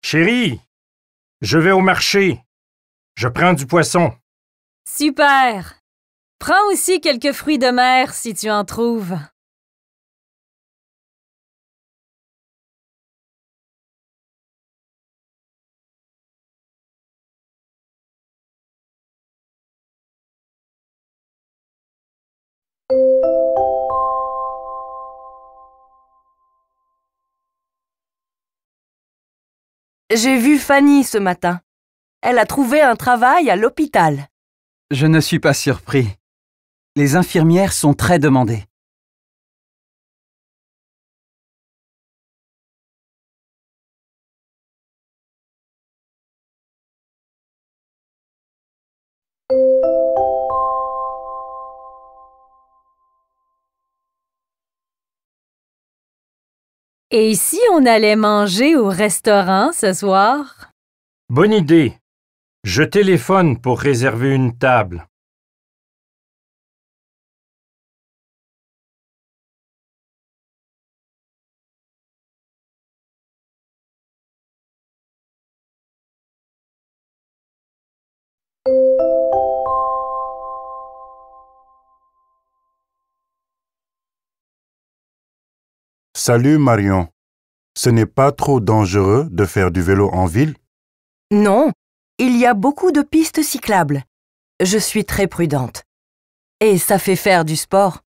Chérie, je vais au marché. Je prends du poisson. Super! Prends aussi quelques fruits de mer si tu en trouves. J'ai vu Fanny ce matin. Elle a trouvé un travail à l'hôpital. Je ne suis pas surpris. Les infirmières sont très demandées. Et si on allait manger au restaurant ce soir? Bonne idée. Je téléphone pour réserver une table. Salut Marion. Ce n'est pas trop dangereux de faire du vélo en ville? Non, il y a beaucoup de pistes cyclables. Je suis très prudente. Et ça fait faire du sport.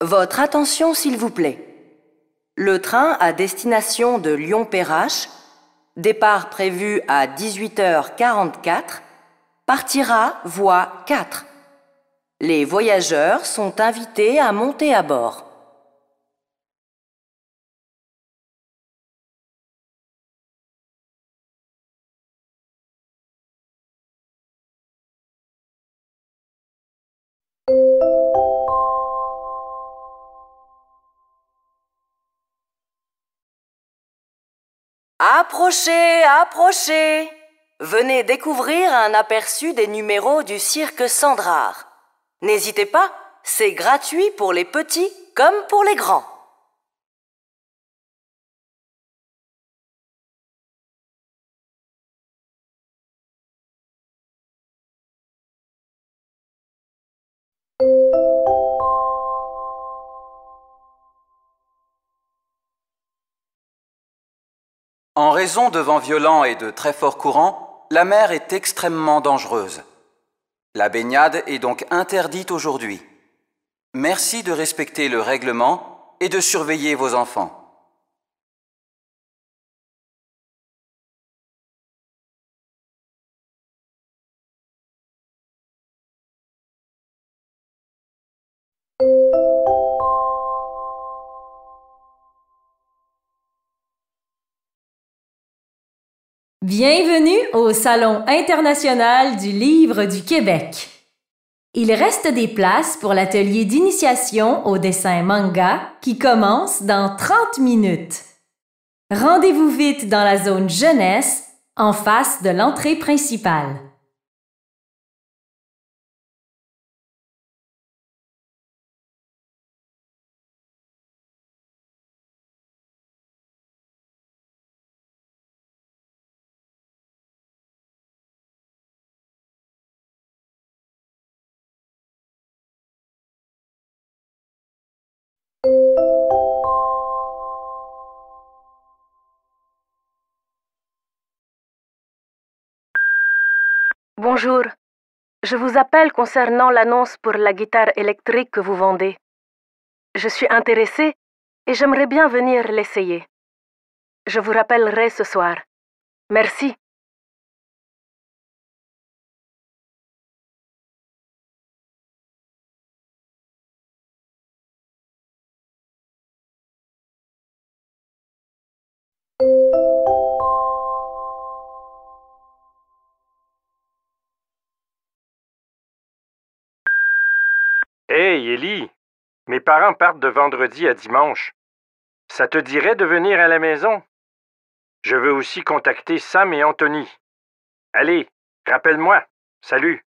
Votre attention s'il vous plaît. Le train à destination de Lyon-Perrache, départ prévu à 18h44, partira voie 4. Les voyageurs sont invités à monter à bord. Approchez, approchez! Venez découvrir un aperçu des numéros du cirque Sandrard. N'hésitez pas, c'est gratuit pour les petits comme pour les grands. En raison de vents violents et de très forts courants, la mer est extrêmement dangereuse. La baignade est donc interdite aujourd'hui. Merci de respecter le règlement et de surveiller vos enfants. Bienvenue au Salon international du livre du Québec. Il reste des places pour l'atelier d'initiation au dessin manga qui commence dans 30 minutes. Rendez-vous vite dans la zone jeunesse, en face de l'entrée principale. Bonjour, Je vous appelle concernant l'annonce pour la guitare électrique que vous vendez. Je suis intéressée et j'aimerais bien venir l'essayer. Je vous rappellerai ce soir. Merci. Hey, Ellie, mes parents partent de vendredi à dimanche. Ça te dirait de venir à la maison? Je veux aussi contacter Sam et Anthony. Allez, rappelle-moi. Salut.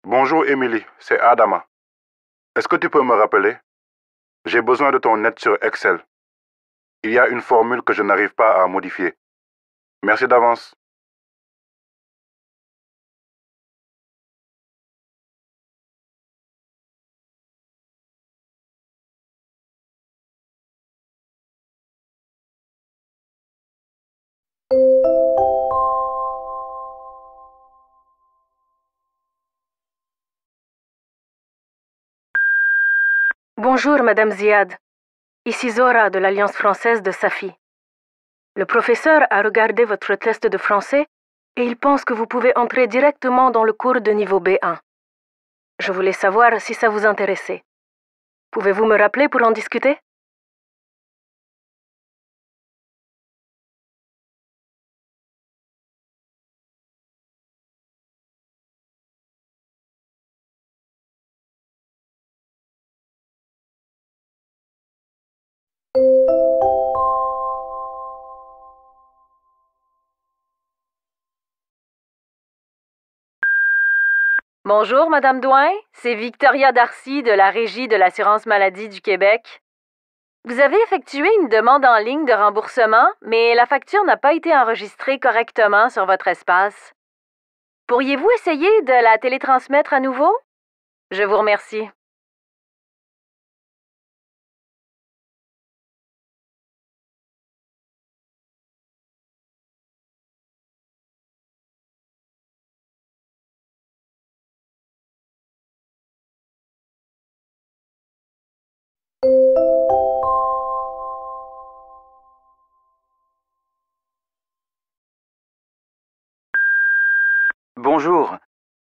Bonjour Emily, c'est Adama. Est-ce que tu peux me rappeler? J'ai besoin de ton aide sur Excel. Il y a une formule que je n'arrive pas à modifier. Merci d'avance. Bonjour, Madame Ziad. Ici Zora de l'Alliance française de Safi. Le professeur a regardé votre test de français et il pense que vous pouvez entrer directement dans le cours de niveau B1. Je voulais savoir si ça vous intéressait. Pouvez-vous me rappeler pour en discuter? Bonjour, Madame Douin. C'est Victoria Darcy de la Régie de l'assurance maladie du Québec. Vous avez effectué une demande en ligne de remboursement, mais la facture n'a pas été enregistrée correctement sur votre espace. Pourriez-vous essayer de la télétransmettre à nouveau? Je vous remercie. Bonjour,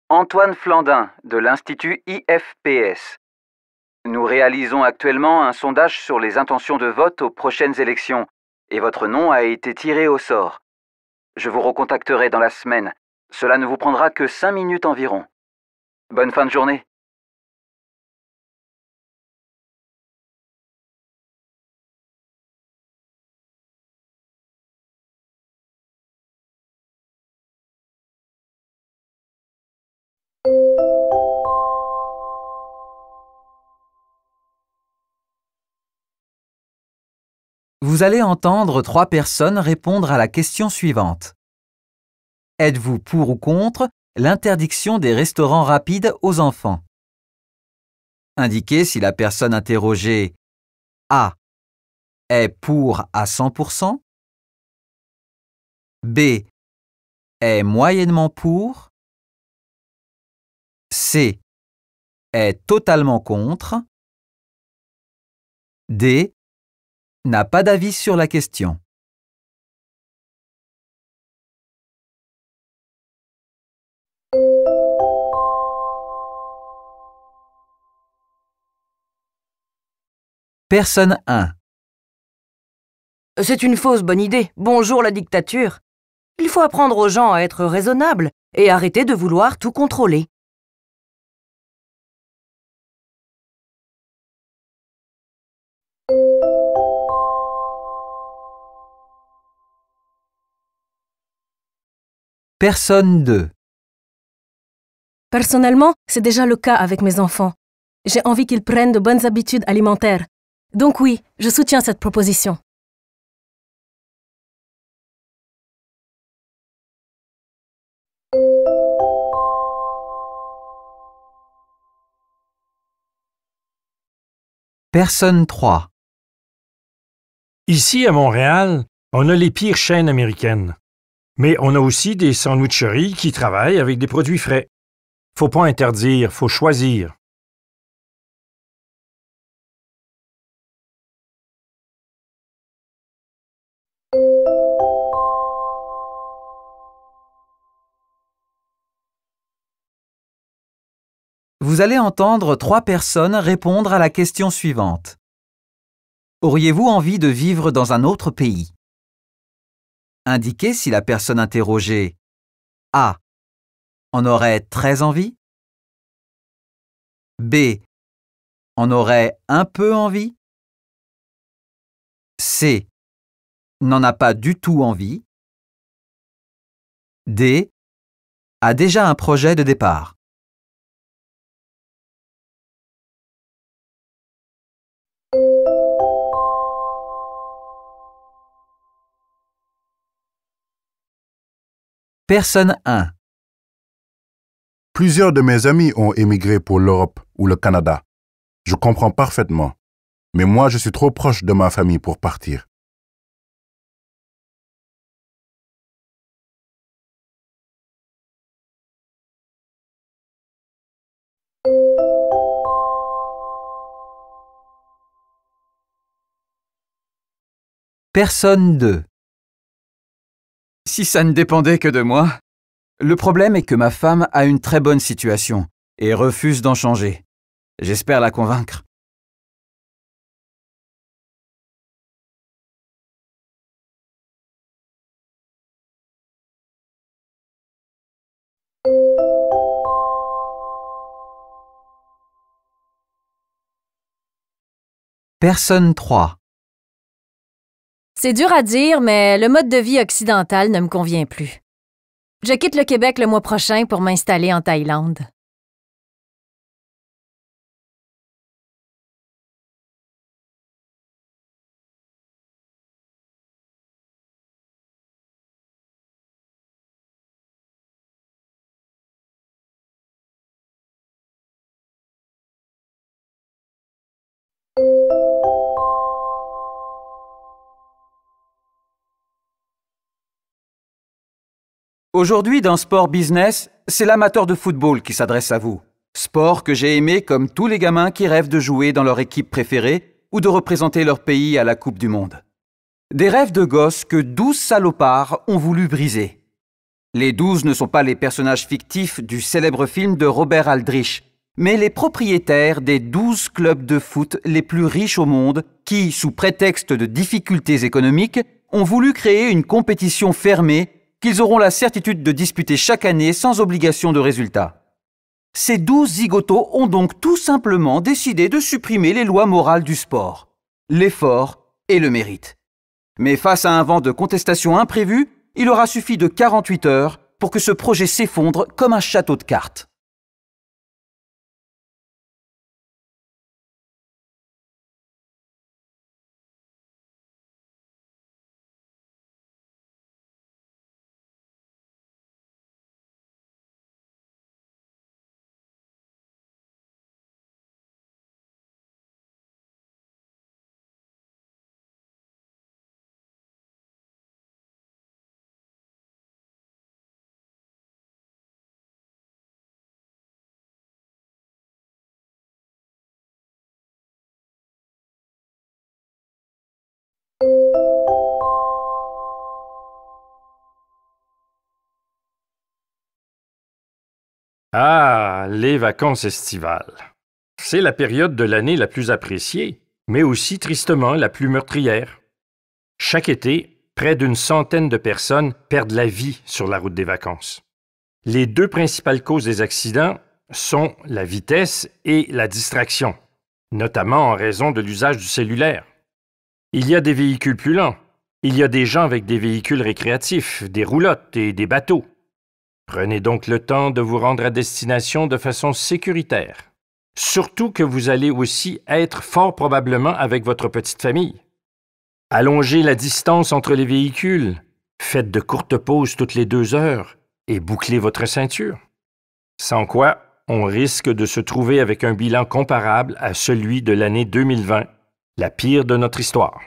Antoine Flandin de l'Institut IFPS. Nous réalisons actuellement un sondage sur les intentions de vote aux prochaines élections et votre nom a été tiré au sort. Je vous recontacterai dans la semaine. Cela ne vous prendra que 5 minutes environ. Bonne fin de journée. Vous allez entendre 3 personnes répondre à la question suivante. Êtes-vous pour ou contre l'interdiction des restaurants rapides aux enfants? Indiquez si la personne interrogée A est pour à 100%, B est moyennement pour, C est totalement contre, D n'a pas d'avis sur la question. Personne 1. C'est une fausse bonne idée. Bonjour la dictature. Il faut apprendre aux gens à être raisonnables et arrêter de vouloir tout contrôler. Personne 2. Personnellement, c'est déjà le cas avec mes enfants. J'ai envie qu'ils prennent de bonnes habitudes alimentaires. Donc oui, je soutiens cette proposition. Personne 3. Ici, à Montréal, on a les pires chaînes américaines. Mais on a aussi des sandwicheries qui travaillent avec des produits frais. Faut pas interdire, faut choisir. Vous allez entendre 3 personnes répondre à la question suivante. Auriez-vous envie de vivre dans un autre pays? Indiquez si la personne interrogée A. En aurait très envie. B. En aurait un peu envie. C. N'en a pas du tout envie. D. A déjà un projet de départ. Personne 1. Plusieurs de mes amis ont émigré pour l'Europe ou le Canada. Je comprends parfaitement. Mais moi, je suis trop proche de ma famille pour partir. Personne 2. Si ça ne dépendait que de moi. Le problème est que ma femme a une très bonne situation et refuse d'en changer. J'espère la convaincre. Personne 3. C'est dur à dire, mais le mode de vie occidental ne me convient plus. Je quitte le Québec le mois prochain pour m'installer en Thaïlande. Aujourd'hui, dans Sport Business, c'est l'amateur de football qui s'adresse à vous. Sport que j'ai aimé comme tous les gamins qui rêvent de jouer dans leur équipe préférée ou de représenter leur pays à la Coupe du Monde. Des rêves de gosses que 12 salopards ont voulu briser. Les 12 ne sont pas les personnages fictifs du célèbre film de Robert Aldrich, mais les propriétaires des 12 clubs de foot les plus riches au monde qui, sous prétexte de difficultés économiques, ont voulu créer une compétition fermée qu'ils auront la certitude de disputer chaque année sans obligation de résultat. Ces 12 zigotos ont donc tout simplement décidé de supprimer les lois morales du sport, l'effort et le mérite. Mais face à un vent de contestation imprévu, il aura suffi de 48 heures pour que ce projet s'effondre comme un château de cartes. Ah, les vacances estivales. C'est la période de l'année la plus appréciée, mais aussi tristement la plus meurtrière. Chaque été, près d'une centaine de personnes perdent la vie sur la route des vacances. Les 2 principales causes des accidents sont la vitesse et la distraction, notamment en raison de l'usage du cellulaire. Il y a des véhicules plus lents. Il y a des gens avec des véhicules récréatifs, des roulottes et des bateaux. Prenez donc le temps de vous rendre à destination de façon sécuritaire. Surtout que vous allez aussi être fort probablement avec votre petite famille. Allongez la distance entre les véhicules, faites de courtes pauses toutes les 2 heures et bouclez votre ceinture. Sans quoi, on risque de se trouver avec un bilan comparable à celui de l'année 2020, la pire de notre histoire.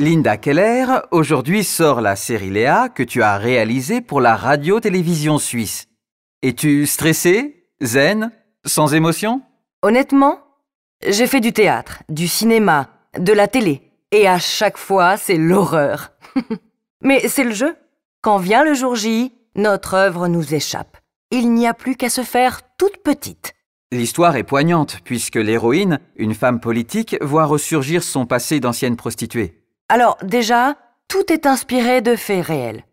Linda Keller, aujourd'hui sort la série Léa que tu as réalisée pour la radio-télévision suisse. Es-tu stressée, zen, sans émotion? Honnêtement, j'ai fait du théâtre, du cinéma, de la télé, et à chaque fois, c'est l'horreur. Mais c'est le jeu. Quand vient le jour J, notre œuvre nous échappe. Il n'y a plus qu'à se faire toute petite. L'histoire est poignante puisque l'héroïne, une femme politique, voit ressurgir son passé d'ancienne prostituée. Alors déjà, tout est inspiré de faits réels.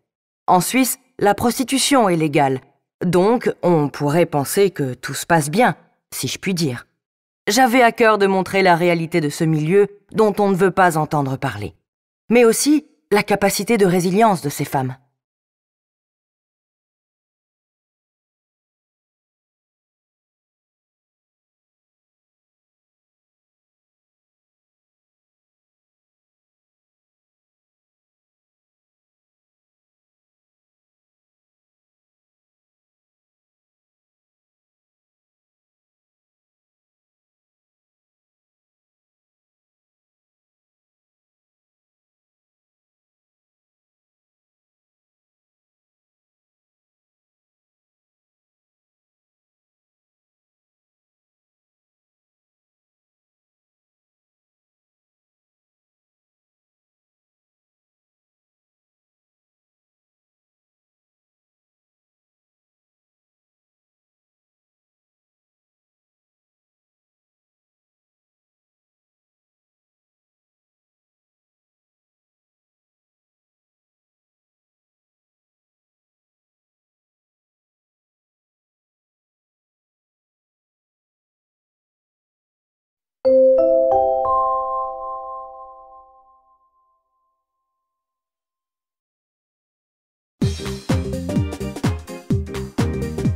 En Suisse, la prostitution est légale, donc on pourrait penser que tout se passe bien, si je puis dire. J'avais à cœur de montrer la réalité de ce milieu dont on ne veut pas entendre parler, mais aussi la capacité de résilience de ces femmes.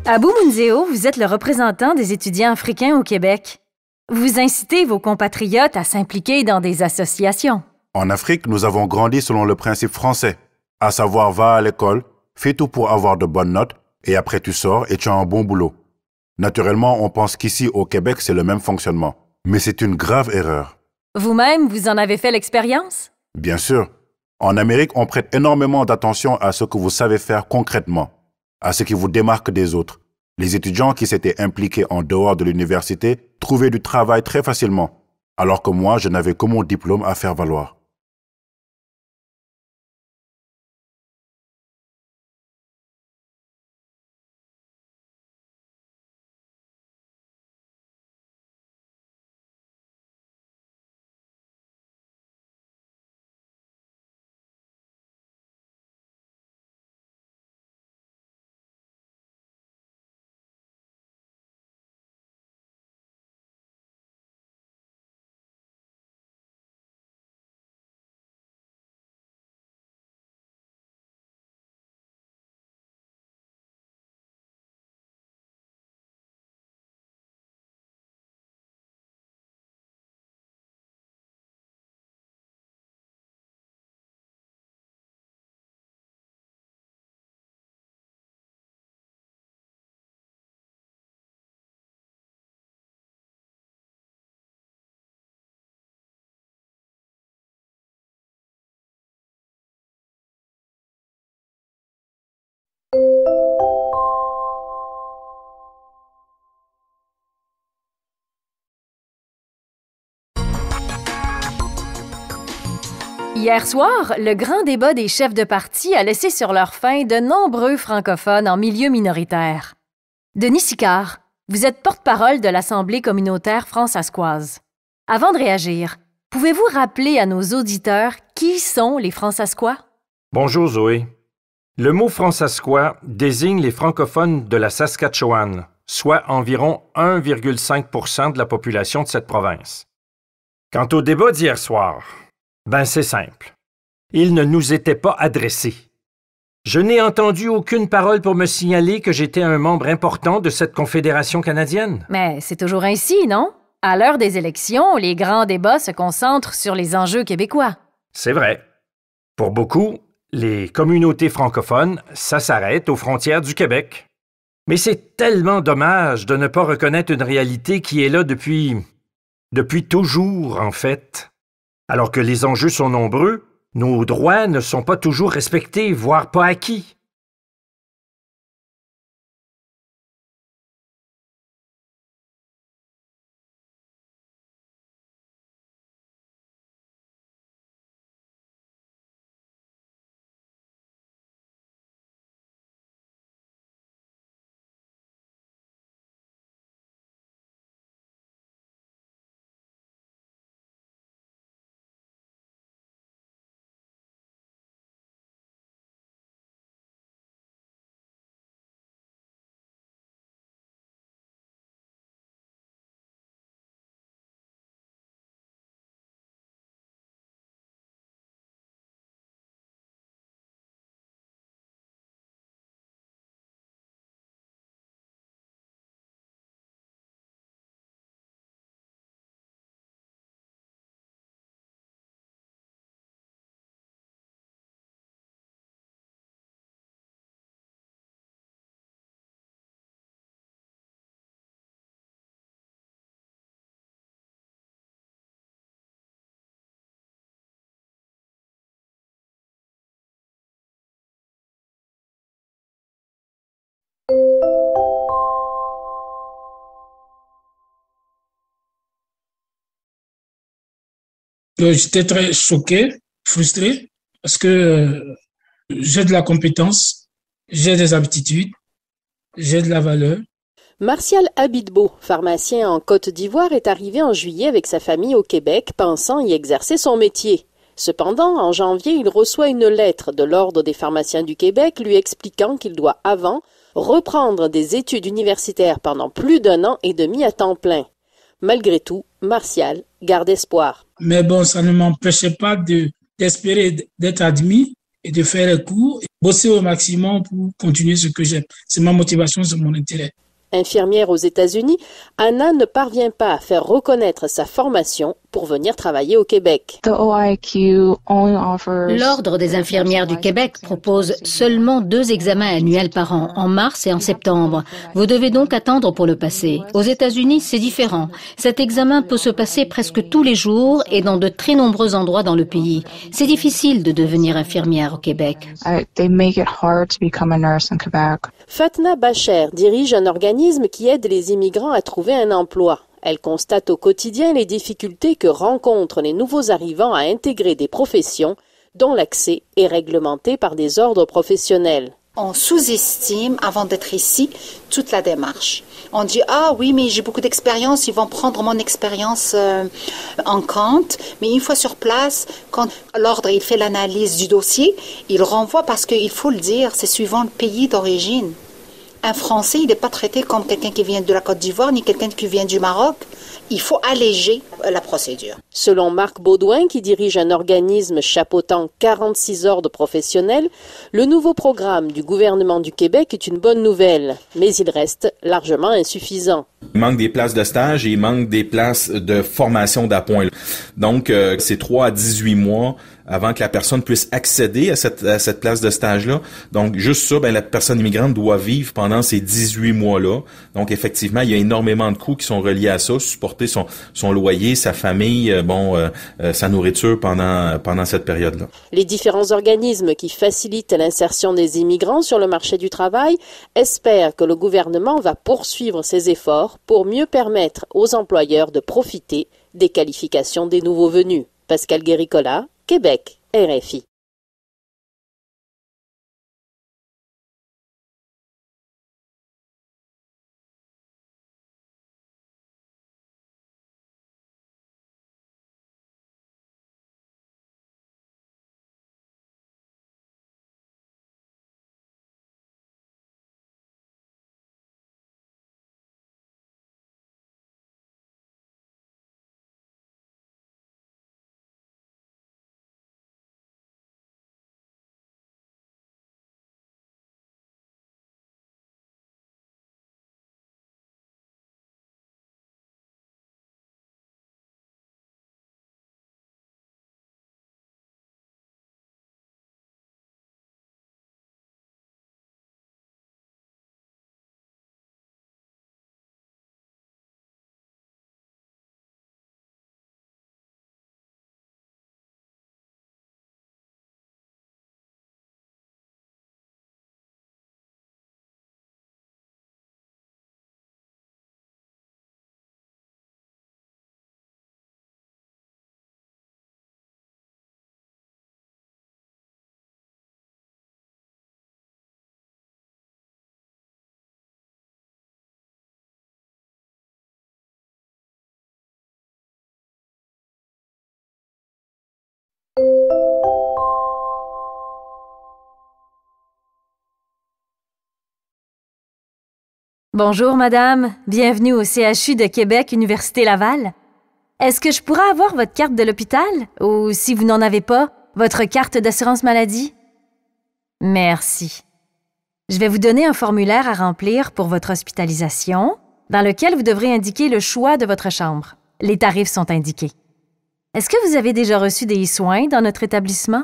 Abou Mounzeo, vous êtes le représentant des étudiants africains au Québec. Vous incitez vos compatriotes à s'impliquer dans des associations. En Afrique, nous avons grandi selon le principe français, à savoir va à l'école, fais tout pour avoir de bonnes notes, et après tu sors et tu as un bon boulot. Naturellement, on pense qu'ici au Québec, c'est le même fonctionnement. Mais c'est une grave erreur. Vous-même, vous en avez fait l'expérience? Bien sûr. En Amérique, on prête énormément d'attention à ce que vous savez faire concrètement, à ce qui vous démarque des autres. Les étudiants qui s'étaient impliqués en dehors de l'université trouvaient du travail très facilement, alors que moi, je n'avais que mon diplôme à faire valoir. Hier soir, le grand débat des chefs de parti a laissé sur leur faim de nombreux francophones en milieu minoritaire. Denis Sicard, vous êtes porte-parole de l'Assemblée communautaire francescoise. Avant de réagir, pouvez-vous rappeler à nos auditeurs qui sont les Francescois? Bonjour Zoé. Le mot francescois désigne les francophones de la Saskatchewan, soit environ 1,5 % de la population de cette province. Quant au débat d'hier soir, c'est simple. Il ne nous était pas adressé. Je n'ai entendu aucune parole pour me signaler que j'étais un membre important de cette confédération canadienne. Mais c'est toujours ainsi, non? À l'heure des élections, les grands débats se concentrent sur les enjeux québécois. C'est vrai. Pour beaucoup, les communautés francophones, ça s'arrête aux frontières du Québec. Mais c'est tellement dommage de ne pas reconnaître une réalité qui est là depuis toujours, en fait. Alors que les enjeux sont nombreux, nos droits ne sont pas toujours respectés, voire pas acquis. J'étais très choqué, frustré, parce que j'ai de la compétence, j'ai des aptitudes, j'ai de la valeur. Martial Abitbo, pharmacien en Côte d'Ivoire, est arrivé en juillet avec sa famille au Québec, pensant y exercer son métier. Cependant, en janvier, il reçoit une lettre de l'Ordre des pharmaciens du Québec lui expliquant qu'il doit avant reprendre des études universitaires pendant plus d'1 an et demi à temps plein. Malgré tout, Martial garde espoir. Mais bon, ça ne m'empêchait pas d'espérer d'être admis et de faire les cours, et bosser au maximum pour continuer ce que j'aime. C'est ma motivation, c'est mon intérêt. Infirmière aux États-Unis, Anna ne parvient pas à faire reconnaître sa formation pour venir travailler au Québec. L'Ordre des infirmières du Québec propose seulement 2 examens annuels par an, en mars et en septembre. Vous devez donc attendre pour le passer. Aux États-Unis, c'est différent. Cet examen peut se passer presque tous les jours et dans de très nombreux endroits dans le pays. C'est difficile de devenir infirmière au Québec. Fatna Bacher dirige un organisme qui aide les immigrants à trouver un emploi. Elle constate au quotidien les difficultés que rencontrent les nouveaux arrivants à intégrer des professions dont l'accès est réglementé par des ordres professionnels. On sous-estime, avant d'être ici, toute la démarche. On dit « Ah oui, mais j'ai beaucoup d'expérience, ils vont prendre mon expérience en compte. » Mais une fois sur place, quand l'ordre il fait l'analyse du dossier, il renvoie parce qu'il faut le dire, c'est suivant le pays d'origine. Un Français, il n'est pas traité comme quelqu'un qui vient de la Côte d'Ivoire, ni quelqu'un qui vient du Maroc. Il faut alléger la procédure. Selon Marc Baudouin, qui dirige un organisme chapeautant 46 ordres professionnels, le nouveau programme du gouvernement du Québec est une bonne nouvelle, mais il reste largement insuffisant. Il manque des places de stage et il manque des places de formation d'appoint. Donc, c'est 3 à 18 mois avant que la personne puisse accéder à cette place de stage-là. Donc, juste ça, la personne immigrante doit vivre pendant ces 18 mois-là. Donc, effectivement, il y a énormément de coûts qui sont reliés à ça, supporter son loyer, sa famille, sa nourriture pendant cette période-là. Les différents organismes qui facilitent l'insertion des immigrants sur le marché du travail espèrent que le gouvernement va poursuivre ses efforts pour mieux permettre aux employeurs de profiter des qualifications des nouveaux venus. Pascal Guéricola, Québec. RFI. Bonjour, madame. Bienvenue au CHU de Québec, Université Laval. Est-ce que je pourrais avoir votre carte de l'hôpital? Ou, si vous n'en avez pas, votre carte d'assurance maladie? Merci. Je vais vous donner un formulaire à remplir pour votre hospitalisation, dans lequel vous devrez indiquer le choix de votre chambre. Les tarifs sont indiqués. Est-ce que vous avez déjà reçu des soins dans notre établissement?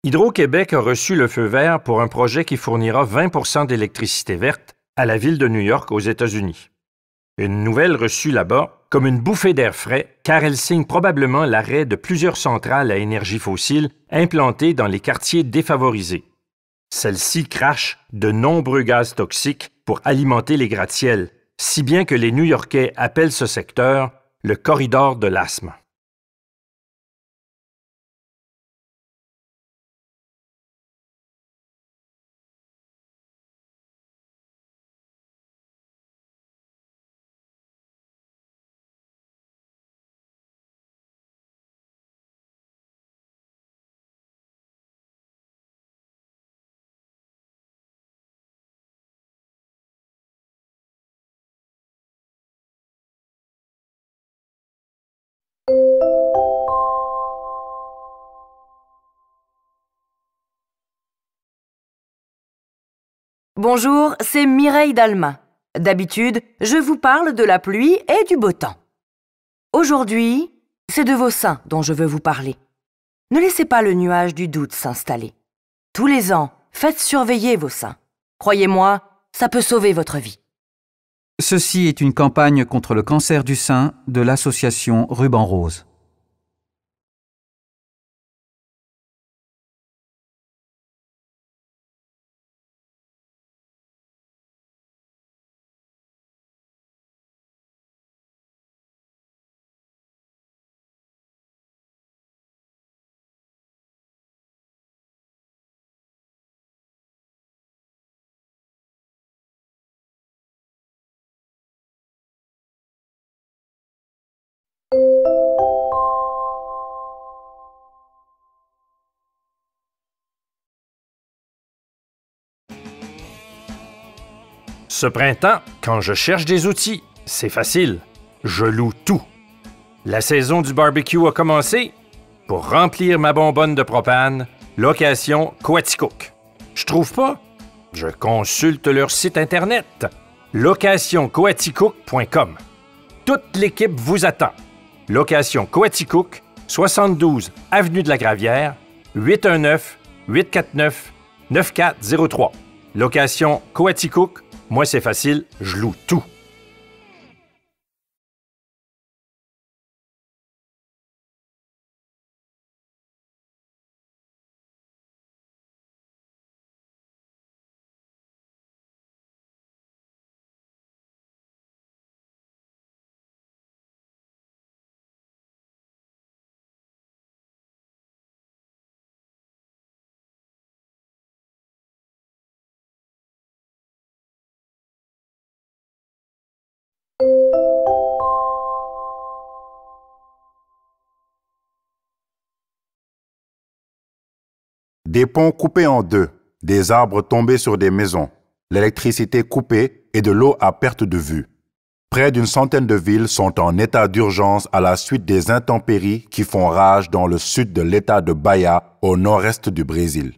Hydro-Québec a reçu le feu vert pour un projet qui fournira 20 d'électricité verte à la ville de New York aux États-Unis. Une nouvelle reçue là-bas comme une bouffée d'air frais car elle signe probablement l'arrêt de plusieurs centrales à énergie fossile implantées dans les quartiers défavorisés. Celles-ci crachent de nombreux gaz toxiques pour alimenter les gratte-ciels, si bien que les New-Yorkais appellent ce secteur le corridor de l'asthme. Bonjour, c'est Mireille Dalma. D'habitude, je vous parle de la pluie et du beau temps. Aujourd'hui, c'est de vos seins dont je veux vous parler. Ne laissez pas le nuage du doute s'installer. Tous les ans, faites surveiller vos seins. Croyez-moi, ça peut sauver votre vie. Ceci est une campagne contre le cancer du sein de l'association Ruban Rose. Ce printemps, quand je cherche des outils, c'est facile. Je loue tout. La saison du barbecue a commencé. Pour remplir ma bonbonne de propane, location Coaticook. Je trouve pas? Je consulte leur site Internet. locationcoaticook.com. Toute l'équipe vous attend. Location Coaticook, 72 Avenue de la Gravière, 819-849-9403. Location Coaticook. Moi, c'est facile, je loue tout. Des ponts coupés en deux, des arbres tombés sur des maisons, l'électricité coupée et de l'eau à perte de vue. Près d'une centaine de villes sont en état d'urgence à la suite des intempéries qui font rage dans le sud de l'État de Bahia, au nord-est du Brésil.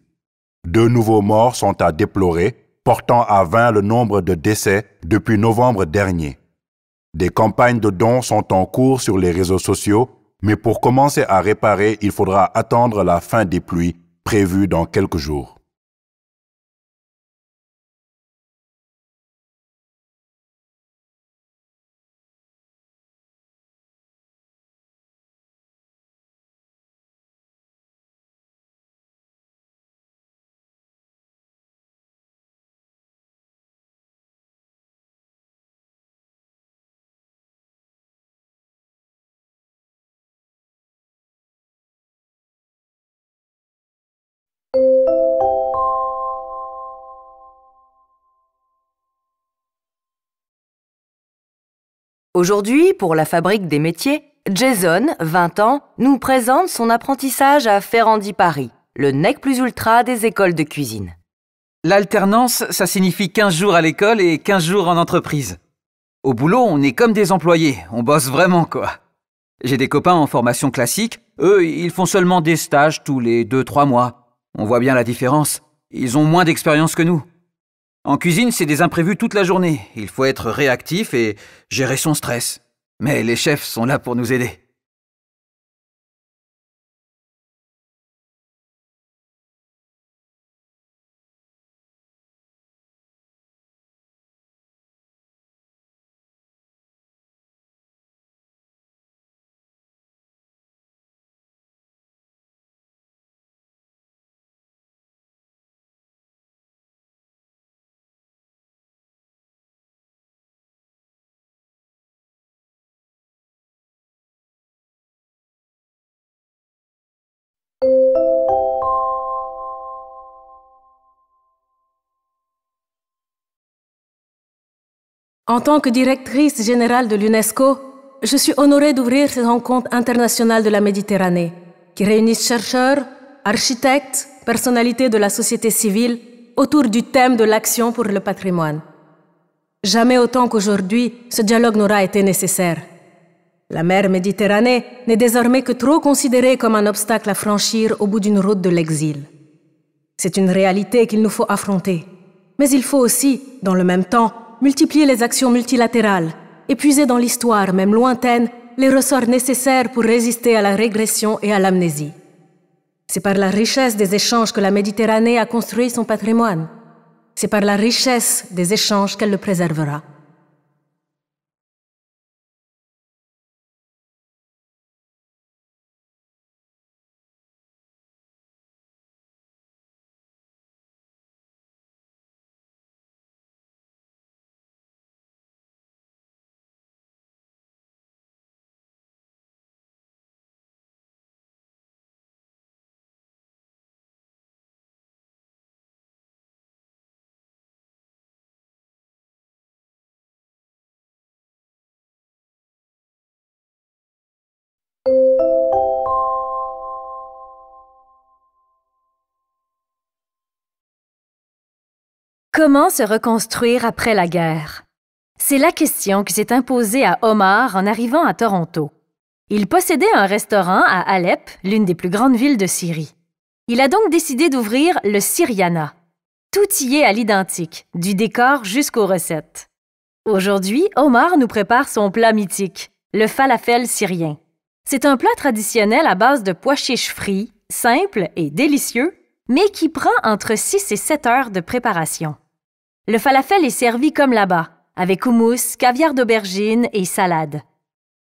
2 nouveaux morts sont à déplorer, portant à 20 le nombre de décès depuis novembre dernier. Des campagnes de dons sont en cours sur les réseaux sociaux, mais pour commencer à réparer, il faudra attendre la fin des pluies prévues dans quelques jours. Aujourd'hui, pour la Fabrique des métiers, Jason, 20 ans, nous présente son apprentissage à Ferrandi Paris, le nec plus ultra des écoles de cuisine. L'alternance, ça signifie 15 jours à l'école et 15 jours en entreprise. Au boulot, on est comme des employés, on bosse vraiment, quoi. J'ai des copains en formation classique, eux, ils font seulement des stages tous les 2-3 mois. On voit bien la différence, ils ont moins d'expérience que nous. En cuisine, c'est des imprévus toute la journée. Il faut être réactif et gérer son stress. Mais les chefs sont là pour nous aider. En tant que directrice générale de l'UNESCO, je suis honorée d'ouvrir cette rencontre internationale de la Méditerranée, qui réunit chercheurs, architectes, personnalités de la société civile autour du thème de l'action pour le patrimoine. Jamais autant qu'aujourd'hui, ce dialogue n'aura été nécessaire. La mer Méditerranée n'est désormais que trop considérée comme un obstacle à franchir au bout d'une route de l'exil. C'est une réalité qu'il nous faut affronter. Mais il faut aussi, dans le même temps, multiplier les actions multilatérales et puiser dans l'histoire, même lointaine, les ressorts nécessaires pour résister à la régression et à l'amnésie. C'est par la richesse des échanges que la Méditerranée a construit son patrimoine. C'est par la richesse des échanges qu'elle le préservera. Comment se reconstruire après la guerre? C'est la question qui s'est imposée à Omar en arrivant à Toronto. Il possédait un restaurant à Alep, l'une des plus grandes villes de Syrie. Il a donc décidé d'ouvrir le Syriana. Tout y est à l'identique, du décor jusqu'aux recettes. Aujourd'hui, Omar nous prépare son plat mythique, le falafel syrien. C'est un plat traditionnel à base de pois chiches frits, simple et délicieux, mais qui prend entre 6 et 7 heures de préparation. Le falafel est servi comme là-bas, avec houmous, caviar d'aubergine et salade.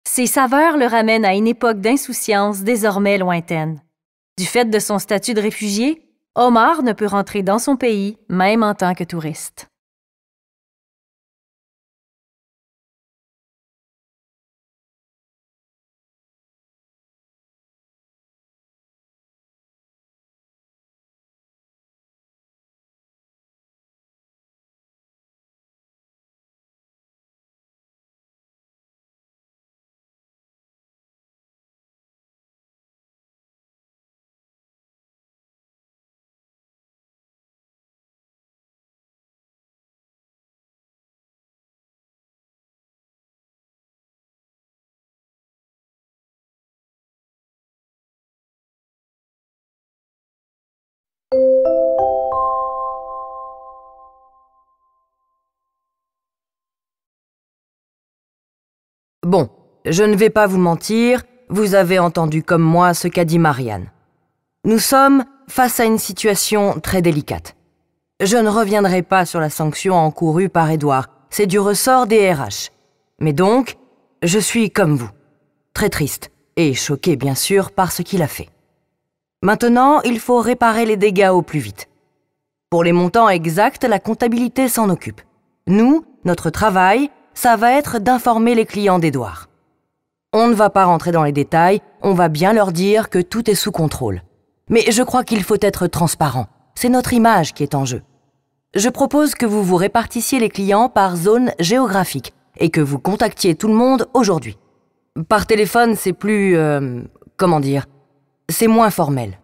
Ses saveurs le ramènent à une époque d'insouciance désormais lointaine. Du fait de son statut de réfugié, Omar ne peut rentrer dans son pays, même en tant que touriste. Bon, je ne vais pas vous mentir, vous avez entendu comme moi ce qu'a dit Marianne. Nous sommes face à une situation très délicate. Je ne reviendrai pas sur la sanction encourue par Édouard, c'est du ressort des RH. Mais donc, je suis comme vous, très triste et choqué bien sûr par ce qu'il a fait. Maintenant, il faut réparer les dégâts au plus vite. Pour les montants exacts, la comptabilité s'en occupe. Nous, notre travail, ça va être d'informer les clients d'Édouard. On ne va pas rentrer dans les détails, on va bien leur dire que tout est sous contrôle. Mais je crois qu'il faut être transparent. C'est notre image qui est en jeu. Je propose que vous vous répartissiez les clients par zone géographique et que vous contactiez tout le monde aujourd'hui. Par téléphone, c'est plus... comment dire ? C'est moins formel.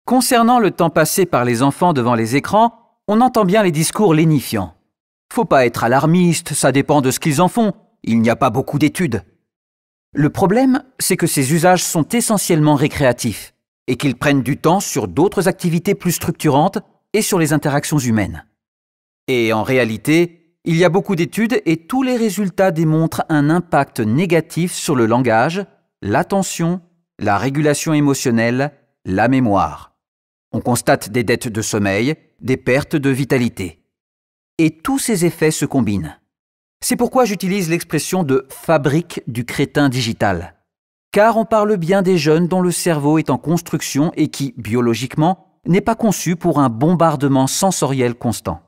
Concernant le temps passé par les enfants devant les écrans, on entend bien les discours lénifiants. Faut pas être alarmiste, ça dépend de ce qu'ils en font. Il n'y a pas beaucoup d'études. Le problème, c'est que ces usages sont essentiellement récréatifs et qu'ils prennent du temps sur d'autres activités plus structurantes et sur les interactions humaines. Et en réalité, il y a beaucoup d'études et tous les résultats démontrent un impact négatif sur le langage, l'attention, la régulation émotionnelle, la mémoire. On constate des dettes de sommeil, des pertes de vitalité. Et tous ces effets se combinent. C'est pourquoi j'utilise l'expression de « fabrique du crétin digital ». Car on parle bien des jeunes dont le cerveau est en construction et qui, biologiquement, n'est pas conçu pour un bombardement sensoriel constant.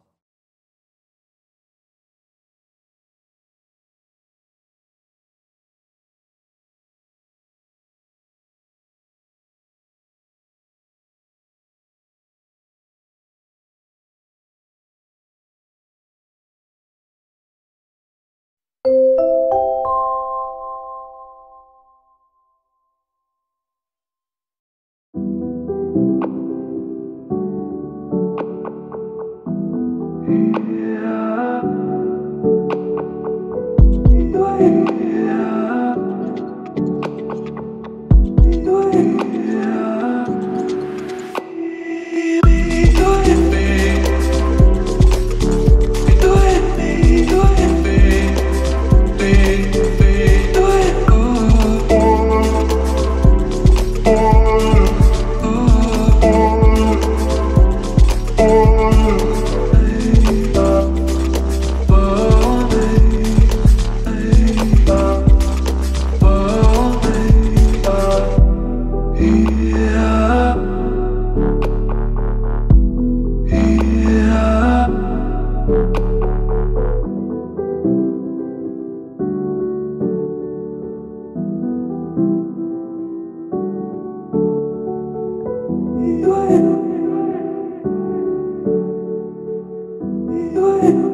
Alléluia.